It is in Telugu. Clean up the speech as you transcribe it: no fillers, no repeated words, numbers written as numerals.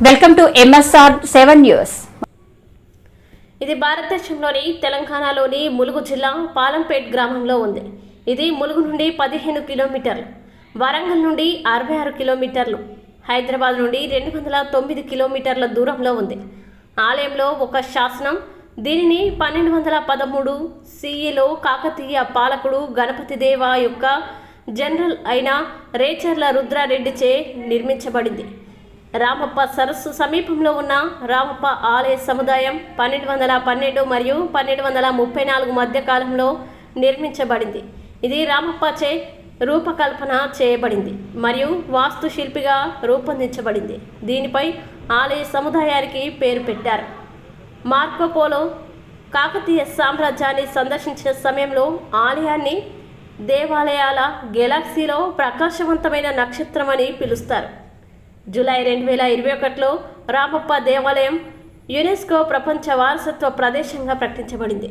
Welcome to MSR 7 news. ఇది భారతదేశంలోని తెలంగాణలోని ములుగు జిల్లా పాలంపేట్ గ్రామంలో ఉంది. ఇది ములుగు నుండి 15 కిలోమీటర్లు, వరంగల్ నుండి 66 కిలోమీటర్లు, హైదరాబాద్ నుండి 209 కిలోమీటర్ల దూరంలో ఉంది. ఆలయంలో ఒక శాసనం దీనిని 1213 CEలో కాకతీయ పాలకుడు గణపతి దేవ యొక్క జనరల్ అయిన రేచర్ల రుద్రారెడ్డిచే నిర్మించబడింది. రామప్ప సరస్సు సమీపంలో ఉన్న రామప్ప ఆలయ సముదాయం 1212 మరియు 1234 మధ్య కాలంలో నిర్మించబడింది. ఇది రామప్పచే రూపకల్పన చేయబడింది మరియు వాస్తుశిల్పిగా రూపొందించబడింది. దీనిపై ఆలయ సముదాయానికి పేరు పెట్టారు. మార్కో పోలో కాకతీయ సామ్రాజ్యాన్ని సందర్శించిన సమయంలో ఆలయాన్ని దేవాలయాల గెలాక్సీలో ప్రకాశవంతమైన నక్షత్రం అని పిలుస్తారు. జూలై 2021లో రామప్ప దేవాలయం యునెస్కో ప్రపంచ వారసత్వ ప్రదేశంగా ప్రకటించబడింది.